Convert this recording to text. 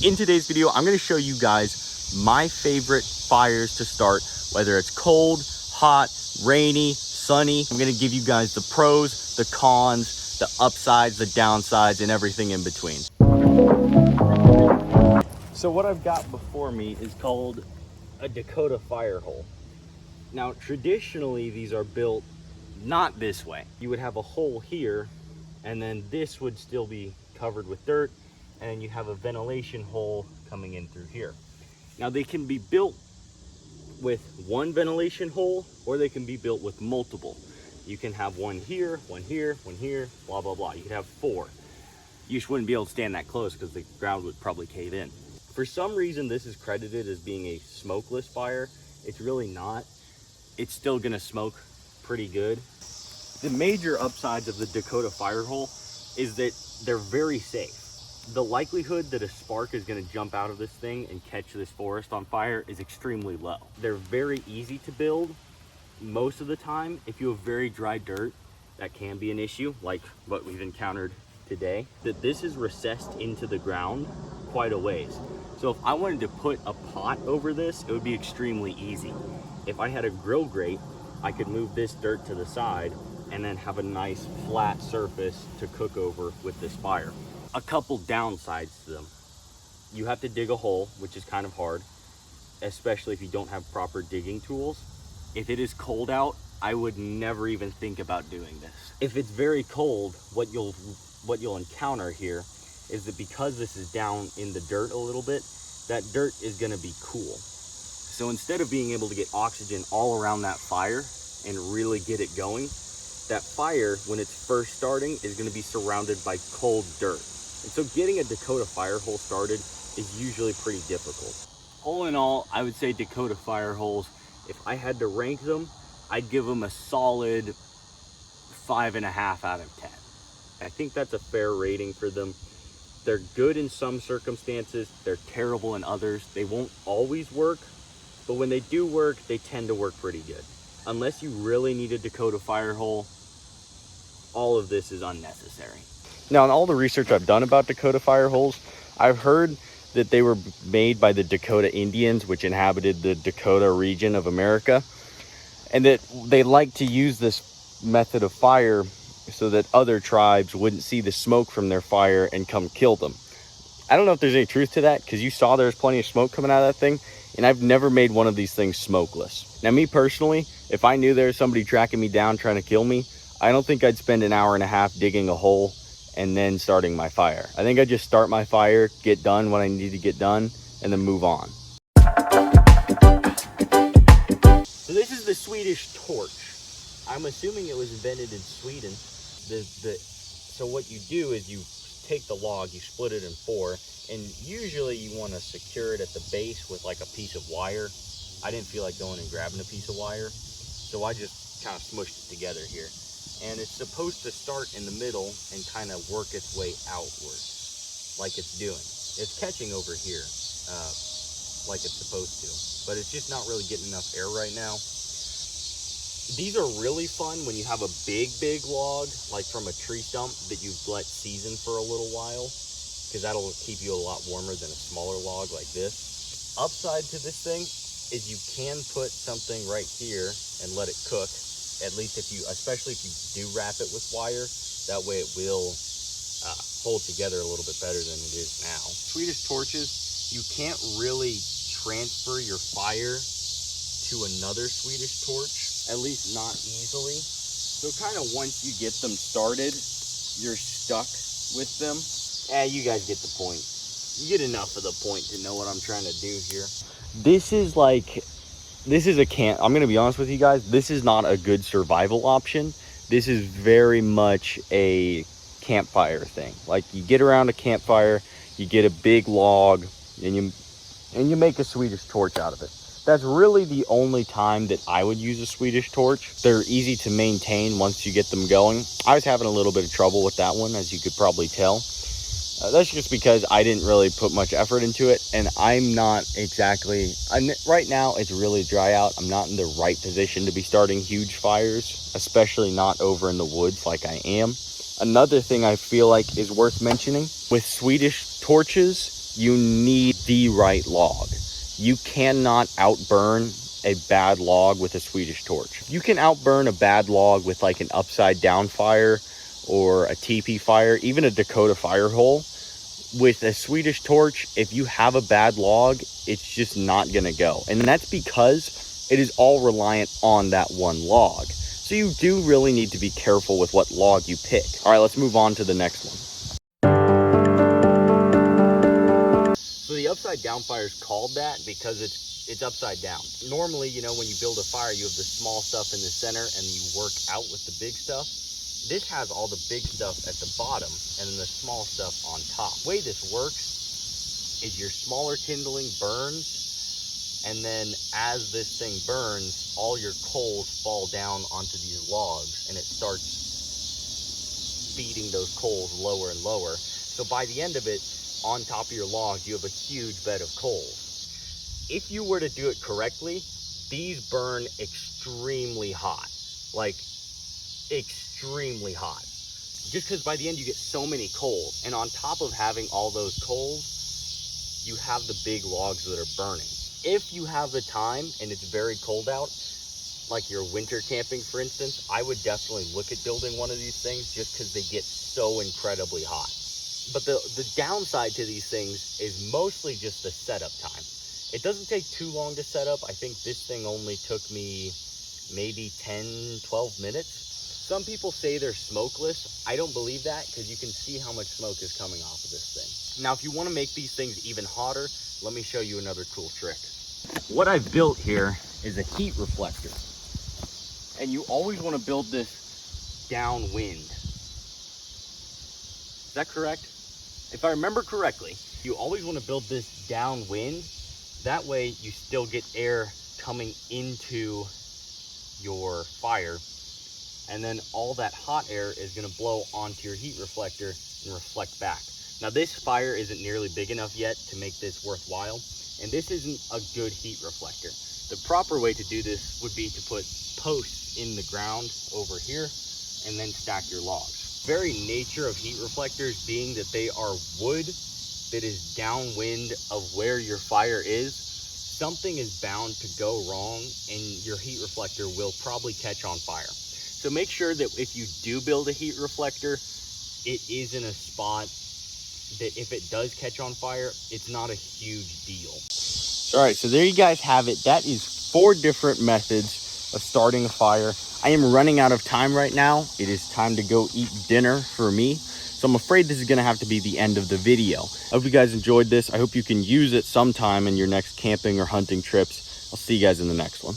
In today's video, I'm going to show you guys my favorite fires to start, whether it's cold, hot, rainy, sunny. I'm going to give you guys the pros, the cons, the upsides, the downsides, and everything in between. So what I've got before me is called a Dakota fire hole. Now, traditionally, these are built not this way. You would have a hole here, and then this would still be covered with dirt, and you have a ventilation hole coming in through here. Now they can be built with one ventilation hole, or they can be built with multiple. You can have one here, one here, one here, blah, blah, blah. You could have 4. You just wouldn't be able to stand that close because the ground would probably cave in. For some reason, this is credited as being a smokeless fire. It's really not. It's still gonna smoke pretty good. The major upsides of the Dakota fire hole is that they're very safe. The likelihood that a spark is going to jump out of this thing and catch this forest on fire is extremely low. They're very easy to build most of the time. If you have very dry dirt, that can be an issue, like what we've encountered today. That this is recessed into the ground quite a ways. So if I wanted to put a pot over this, it would be extremely easy. If I had a grill grate, I could move this dirt to the side and then have a nice flat surface to cook over with this fire. A couple downsides to them. You have to dig a hole, which is kind of hard, especially if you don't have proper digging tools. If it is cold out, I would never even think about doing this. If it's very cold, what you'll encounter here is that because this is down in the dirt a little bit, that dirt is gonna be cool. So instead of being able to get oxygen all around that fire and really get it going, that fire, when it's first starting, is gonna be surrounded by cold dirt. And so getting a Dakota fire hole started is usually pretty difficult. All in all, I would say Dakota fire holes, if I had to rank them, I'd give them a solid 5.5 out of 10. I think that's a fair rating for them. They're good in some circumstances, they're terrible in others. They won't always work, but when they do work, they tend to work pretty good. Unless you really need a Dakota fire hole, all of this is unnecessary. Now, in all the research I've done about Dakota fire holes, I've heard that they were made by the Dakota Indians, which inhabited the Dakota region of America, and that they like to use this method of fire so that other tribes wouldn't see the smoke from their fire and come kill them. I don't know if there's any truth to that, because you saw there's plenty of smoke coming out of that thing, and I've never made one of these things smokeless. Now, me personally, if I knew there was somebody tracking me down trying to kill me, I don't think I'd spend an hour and a half digging a hole and then starting my fire. I think I'd just start my fire, get done what I need to get done, and then move on. So this is the Swedish Torch. I'm assuming it was invented in Sweden. So what you do is you take the log, you split it in 4, and usually you want to secure it at the base with like a piece of wire. I didn't feel like going and grabbing a piece of wire, so I just kind of smushed it together here. And it's supposed to start in the middle and kind of work its way outward, like it's doing. It's catching over here, like it's supposed to, but it's just not really getting enough air right now. These are really fun when you have a big log, like from a tree stump that you've let season for a little while, because that'll keep you a lot warmer than a smaller log like this. Upside to this thing is you can put something right here and let it cook. At least especially if you do wrap it with wire, that way it will hold together a little bit better than it is now. Swedish torches, you can't really transfer your fire to another Swedish torch, at least not easily. So kind of once you get them started, you're stuck with them. You guys get the point. You get enough of the point to know what I'm trying to do here. I'm gonna be honest with you guys, this is not a good survival option. This is very much a campfire thing. Like, you get around a campfire, you get a big log, and you make a Swedish torch out of it. That's really the only time that I would use a Swedish torch. They're easy to maintain once you get them going. I was having a little bit of trouble with that one, as you could probably tell. That's just because I didn't really put much effort into it, and I'm not exactly, right now it's really dry out. I'm not in the right position to be starting huge fires, especially not over in the woods like I am. Another thing I feel like is worth mentioning, with Swedish torches, you need the right log. You cannot outburn a bad log with a Swedish Torch. You can outburn a bad log with like an upside down fire or a TP fire, even a Dakota fire hole. With a Swedish Torch, if you have a bad log, it's just not gonna go. And that's because it is all reliant on that one log. So you do really need to be careful with what log you pick. All right, let's move on to the next one. So the upside down fire is called that because it's upside down. Normally, you know, when you build a fire, you have the small stuff in the center and you work out with the big stuff. This has all the big stuff at the bottom and then the small stuff on top. The way this works is your smaller kindling burns, and then as this thing burns, all your coals fall down onto these logs and it starts feeding those coals lower and lower. So by the end of it, on top of your logs, you have a huge bed of coals. If you were to do it correctly, these burn extremely hot, like extremely hot, just because by the end you get so many coals, and on top of having all those coals, you have the big logs that are burning. If you have the time and it's very cold out, like you're winter camping for instance, I would definitely look at building one of these things just because they get so incredibly hot. But the downside to these things is mostly just the setup time. It doesn't take too long to set up. I think this thing only took me maybe 10-12 minutes. Some people say they're smokeless. I don't believe that because you can see how much smoke is coming off of this thing. Now, if you want to make these things even hotter, let me show you another cool trick. What I've built here is a heat reflector. And you always want to build this downwind. Is that correct? If I remember correctly, you always want to build this downwind. That way you still get air coming into your fire, and then all that hot air is going to blow onto your heat reflector and reflect back. Now this fire isn't nearly big enough yet to make this worthwhile, and this isn't a good heat reflector. The proper way to do this would be to put posts in the ground over here and then stack your logs. Very nature of heat reflectors being that they are wood that is downwind of where your fire is, something is bound to go wrong and your heat reflector will probably catch on fire. So make sure that if you do build a heat reflector, it is in a spot that if it does catch on fire, it's not a huge deal. All right, so there you guys have it. That is 4 different methods of starting a fire. I am running out of time right now. It is time to go eat dinner for me. So I'm afraid this is gonna have to be the end of the video. I hope you guys enjoyed this. I hope you can use it sometime in your next camping or hunting trips. I'll see you guys in the next one.